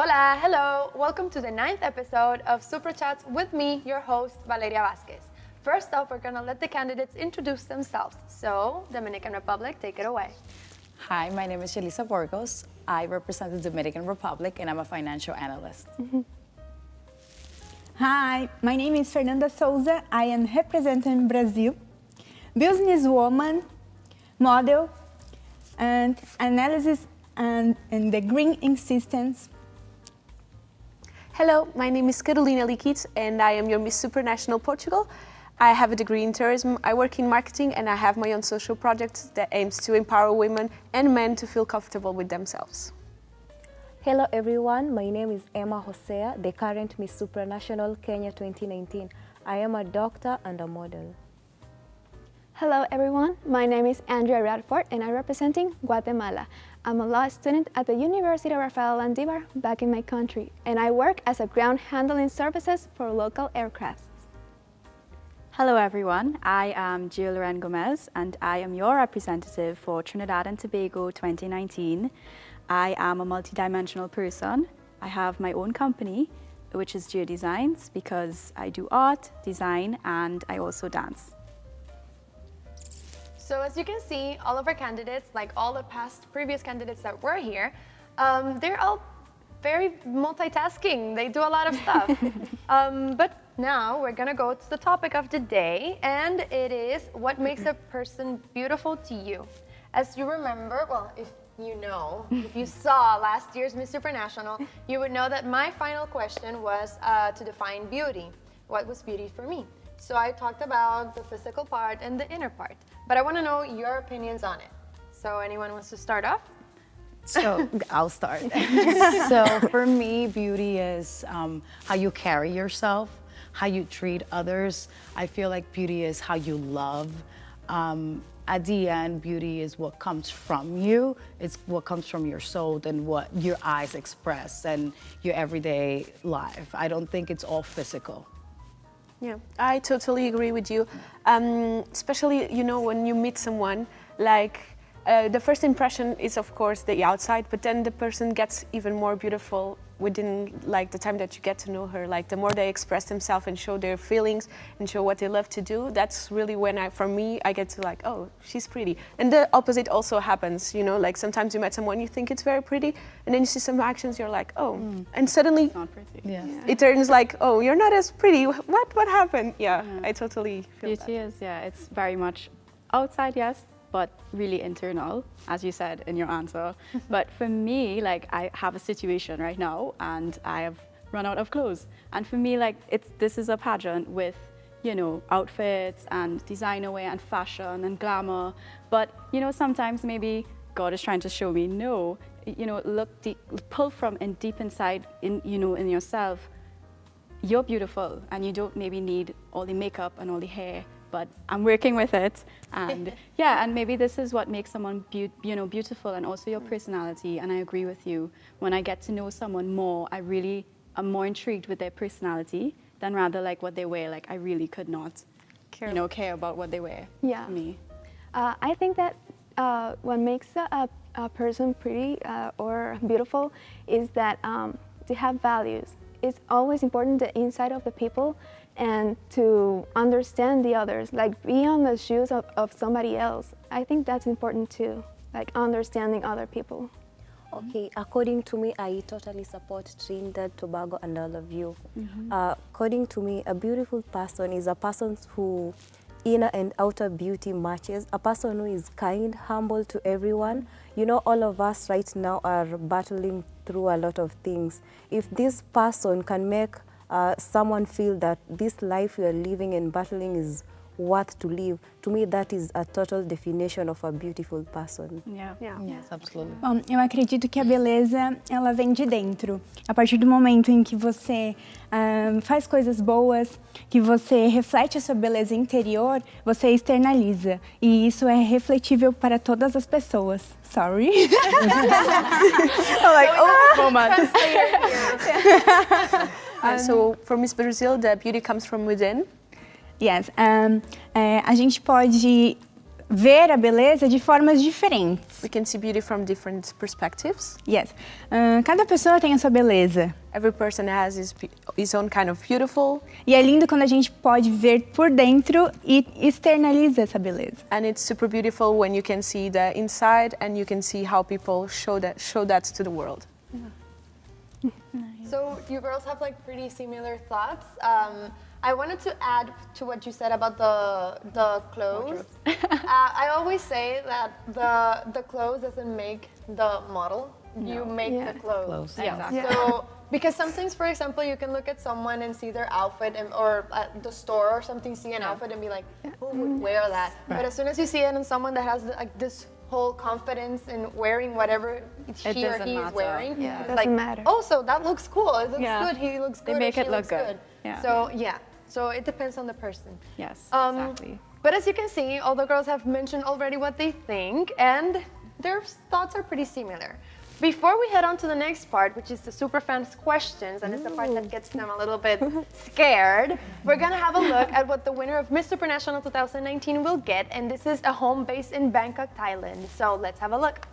Hola, hello. Welcome to the 9th episode of Supra Chats with me, your host, Valeria Vasquez. First off, we're gonna let the candidates introduce themselves. So, Dominican Republic, take it away. Hi, my name is Elisa Burgos. I represent the Dominican Republic and I'm a financial analyst. Hi, my name is Fernanda Souza. I am representing Brazil, businesswoman, model, and analysis and the green systems. Hello, my name is Carolina Liquids and I am your Miss Supranational Portugal. I have a degree in tourism, I work in marketing and I have my own social project that aims to empower women and men to feel comfortable with themselves. Hello everyone, my name is Emma Hosea, the current Miss Supranational Kenya 2019. I am a doctor and a model. Hello everyone, my name is Andrea Radford and I'm representing Guatemala. I'm a law student at the University of Rafael Landívar back in my country, and I work as a ground handling services for local aircrafts. Hello everyone, I am Jill Loren Gomez and I am your representative for Trinidad and Tobago 2019. I am a multidimensional person. I have my own company, which is Geo Designs, because I do art, design, and I also dance. So as you can see, all of our candidates, like all the previous candidates that were here, they're all very multitasking. They do a lot of stuff. But now we're gonna go to the topic of the day, and it is what makes a person beautiful to you. As you remember, well, if you saw last year's Miss Supranational, you would know that my final question was to define beauty. What was beauty for me? So I talked about the physical part and the inner part, but I want to know your opinions on it. So anyone wants to start off? So I'll start. So for me, beauty is how you carry yourself, how you treat others. I feel like beauty is how you love. At the end, beauty is what comes from you. It's what comes from your soul and what your eyes express and your everyday life. I don't think it's all physical. Yeah, I totally agree with you. Especially, when you meet someone, like the first impression is of course the outside, but then the person gets even more beautiful within like the time that you get to know her. Like the more they express themselves and show their feelings and show what they love to do, that's really when for me, I get to like, oh, she's pretty. And the opposite also happens, like sometimes you met someone, you think it's very pretty, and then you see some actions, you're like, oh, and suddenly It's not pretty. Yeah. it turns like, oh, you're not as pretty. What happened? Yeah, I totally feel Beauty is, it's very much outside, yes, but really internal, as you said in your answer. But for me, like I have a situation right now and I have run out of clothes. And for me, like this is a pageant with, outfits and designer wear and fashion and glamour. But, sometimes maybe God is trying to show me, no, look deep, pull from deep inside in yourself. You're beautiful and you don't maybe need all the makeup and all the hair, but I'm working with it. And and maybe this is what makes someone beautiful, and also your personality. And I agree with you. When I get to know someone more, I really am more intrigued with their personality than rather like what they wear. Like I really could not, care about what they wear. Yeah. For me. I think that what makes a person pretty or beautiful is that they have values. It's always important the inside of the people and to understand the others, like be on the shoes of somebody else. I think that's important too, like understanding other people. Okay, according to me, I totally support Trinidad, Tobago, and all of you. According to me, a beautiful person is a person who inner and outer beauty matches, a person who is kind, humble to everyone. All of us right now are battling through a lot of things. If this person can make someone feel that this life you are living and battling is worth to live, to me that is a total definition of a beautiful person. Yeah. Yes, absolutely. Bom, eu acredito que a beleza, ela vem de dentro. A partir do momento em que você faz coisas boas, que você reflete a sua beleza interior, você externaliza. E isso é refletível para todas as pessoas. Sorry. I'm like, oh, moment. So for Miss Brazil, the beauty comes from within. Yes. A gente pode ver a beleza de formas diferentes. We can see beauty from different perspectives. Yes. Cada pessoa tem a sua beleza. Every person has his own kind of beautiful, E é lindo quando a gente pode ver por dentro e externaliza essa beleza. and it's super beautiful when you can see the inside and you can see how people show that to the world. So you girls have like pretty similar thoughts. I wanted to add to what you said about the clothes. I always say that the clothes doesn't make the model. You make the clothes. So because sometimes, for example, you can look at someone and see their outfit, or at the store or something, see an outfit and be like, who would wear that? But as soon as you see it in someone that has like this whole confidence in wearing whatever she or he is wearing, it's doesn't like, matter. oh, so that looks cool. It looks good. He looks good. They make or it she look looks good. Yeah. So so it depends on the person. Yes, Um, exactly. But as you can see, all the girls have mentioned already what they think, and their thoughts are pretty similar. Before we head on to the next part, which is the Superfans questions, and it's the part that gets them a little bit scared, we're gonna have a look at what the winner of Miss Supranational 2019 will get, and this is a home base in Bangkok, Thailand. So let's have a look.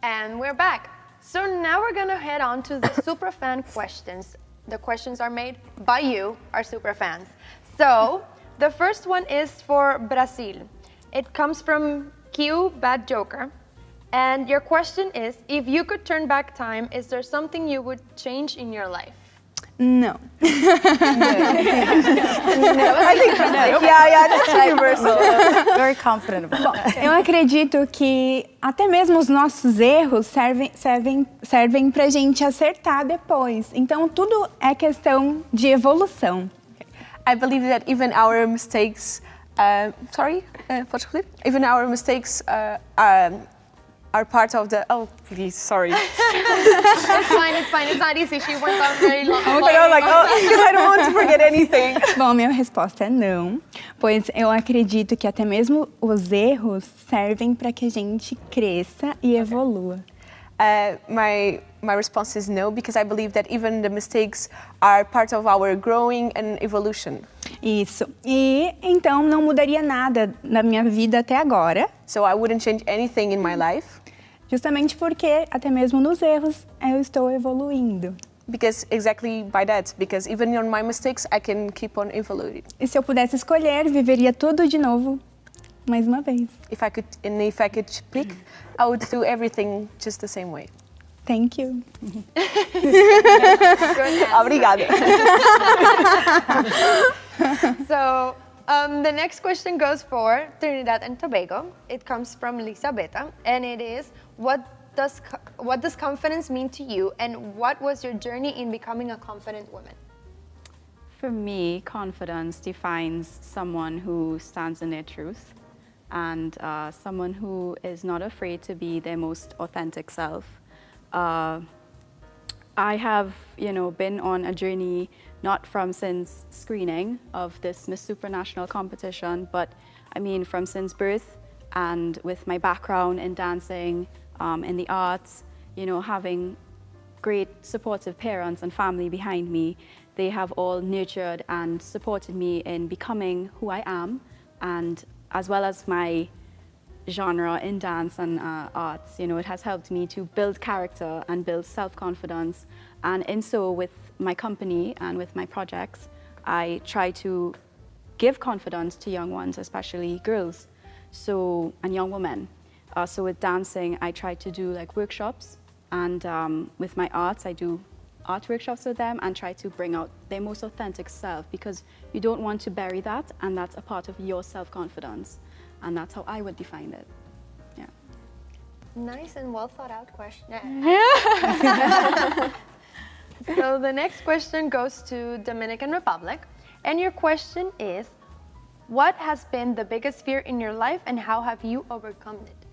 And we're back. So now we're gonna head on to the Superfan questions. The questions are made by you, our Superfans. So the first one is for Brazil. It comes from Q Bad Joker. And your question is, if you could turn back time, is there something you would change in your life? Não. I think that's universal. Very confident about that. Eu acredito que até mesmo os nossos erros servem pra gente acertar depois. Então tudo é questão de evolução. I believe that even our mistakes, pode repetir? Even our mistakes are part of the. Oh, please, sorry. It's fine. It's not easy. She went on very long. Because I don't want to forget anything. Bom, minha resposta é não, pois eu acredito que até mesmo os erros servem para que a gente cresça e evolua. My response is no, because I believe that even the mistakes are part of our growing and evolution. Isso. E então não mudaria nada na minha vida até agora, So I wouldn't change anything in my life, justamente porque até mesmo nos erros eu estou evoluindo. because exactly by that, because even on my mistakes, I can keep on evolving. E se eu pudesse escolher, viveria tudo de novo, mais uma vez. If I could pick, I would do everything just the same way. Thank you. Obrigada. So the next question goes for Trinidad and Tobago. It comes from Elisabetta, and it is, what does confidence mean to you, and what was your journey in becoming a confident woman? For me, confidence defines someone who stands in their truth and someone who is not afraid to be their most authentic self. I have, been on a journey not from since screening of this Miss Supranational competition, but I mean from since birth, and with my background in dancing, in the arts, having great supportive parents and family behind me. They have all nurtured and supported me in becoming who I am, and as well as my genre in dance and arts, it has helped me to build character and build self-confidence. And in so, with my company and with my projects, I try to give confidence to young ones, especially girls, and young women. So with dancing, I try to do like workshops And with my arts, I do art workshops with them and try to bring out their most authentic self, because you don't want to bury that, and that's a part of your self-confidence. And that's how I would define it. Yeah. Nice and well thought out question. So the next question goes to Dominican Republic. And your question is, what has been the biggest fear in your life and how have you overcome it?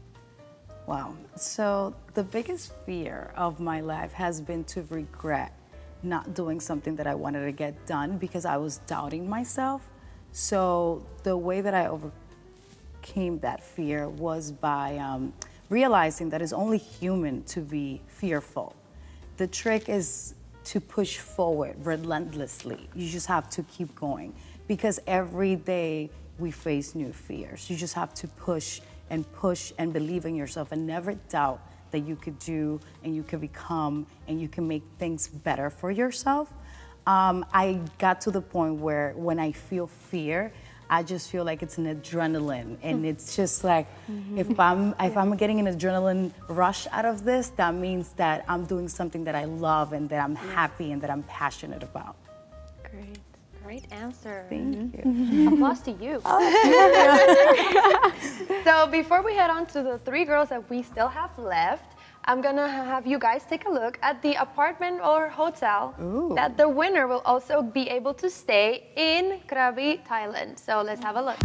Wow. So the biggest fear of my life has been to regret not doing something that I wanted to get done because I was doubting myself. So the way that I overcame that fear was by realizing that it's only human to be fearful. The trick is to push forward relentlessly. You just have to keep going because every day we face new fears. You just have to push and believe in yourself and never doubt that you could do and you could become and you can make things better for yourself. I got to the point where when I feel fear, I just feel like it's an adrenaline, and it's just like if I'm getting an adrenaline rush out of this, that means that I'm doing something that I love and that I'm happy and that I'm passionate about. Great. Great answer. Thank you. Applause to you. So before we head on to the 3 girls that we still have left, I'm gonna have you guys take a look at the apartment or hotel that the winner will also be able to stay in Krabi, Thailand. So let's have a look.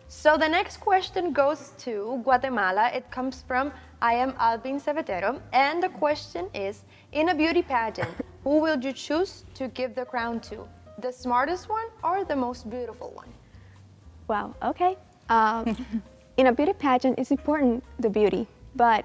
So the next question goes to Guatemala. It comes from I am Alvin Cevetero, and the question is, in a beauty pageant, who will you choose to give the crown to? The smartest one or the most beautiful one? Wow, okay. In a beauty pageant, it's important, the beauty, but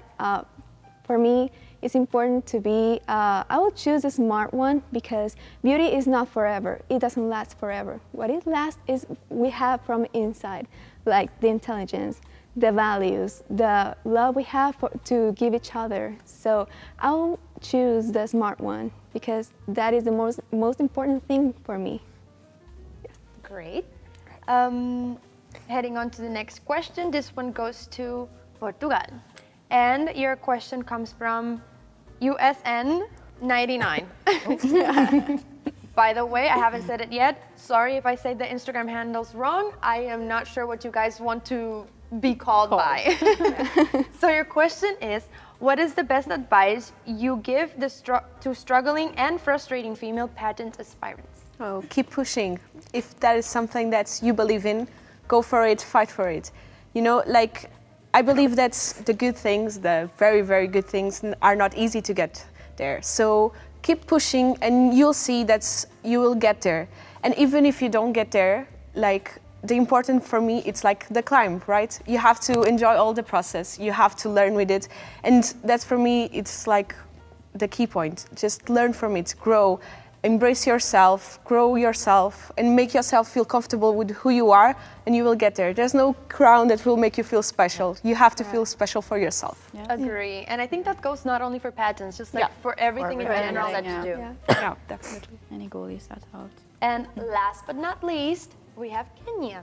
for me, it's important to be, I will choose a smart one because beauty is not forever. It doesn't last forever. What it lasts is we have from inside, like the intelligence, the values, the love we have to give each other. So I will choose the smart one because that is the most important thing for me. Great. Heading on to the next question. This one goes to Portugal. And your question comes from USN99. By the way, I haven't said it yet. Sorry if I say the Instagram handles wrong. I am not sure what you guys want to be called by. So your question is, what is the best advice you give to struggling and frustrating female pageant aspirants? Oh, keep pushing. If that is something that you believe in, go for it, fight for it. You know, like, I believe that the good things, the very, very good things, are not easy to get there. So keep pushing and you'll see that you will get there. And even if you don't get there, like, the important for me, it's like the climb, right? You have to enjoy all the process. You have to learn with it. And that's for me, it's like the key point. Just learn from it, grow, embrace yourself, grow yourself, and make yourself feel comfortable with who you are, and you will get there. There's no crown that will make you feel special. You have to feel special for yourself. Yeah. Agree. And I think that goes not only for pageants, just like for everything in general that you do. Yeah, definitely. Any goal you set out. And last but not least, we have Kenya.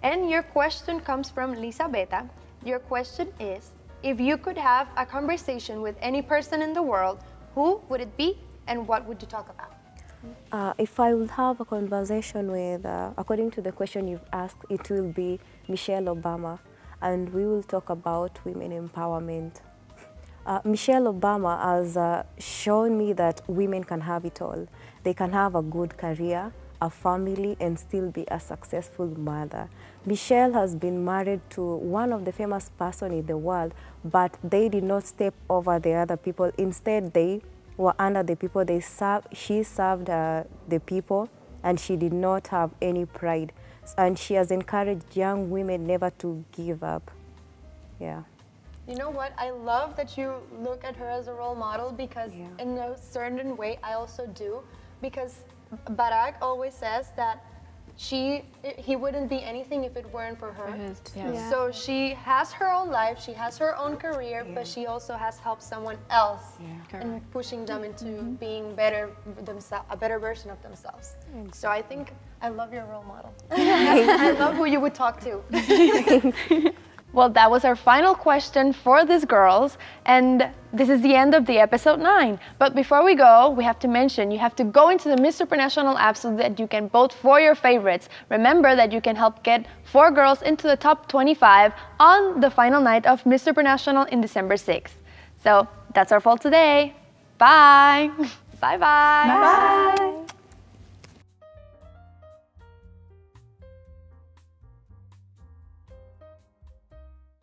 And your question comes from Lisa Beta. Your question is, if you could have a conversation with any person in the world, who would it be and what would you talk about? If I would have a conversation with, according to the question you've asked, it will be Michelle Obama, and we will talk about women empowerment. Michelle Obama has shown me that women can have it all. They can have a good career, a family, and still be a successful mother. Michelle has been married to one of the famous person in the world, but they did not step over the other people. Instead, they were under the people they served. She served the people, and she did not have any pride. And she has encouraged young women never to give up. Yeah. You know what? I love that you look at her as a role model, because in a certain way I also do, because Barack always says that he wouldn't be anything if it weren't for her. So she has her own life, she has her own career, but she also has helped someone else and pushing them into being better a better version of themselves. So I think I love your role model. I love who you would talk to. Well, that was our final question for these girls, and this is the end of the episode 9. But before we go, we have to mention you have to go into the Miss Supranational app so that you can vote for your favorites. Remember that you can help get 4 girls into the top 25 on the final night of Miss Supranational in December 6th. So that's our fall today. Bye. Bye-bye. Bye.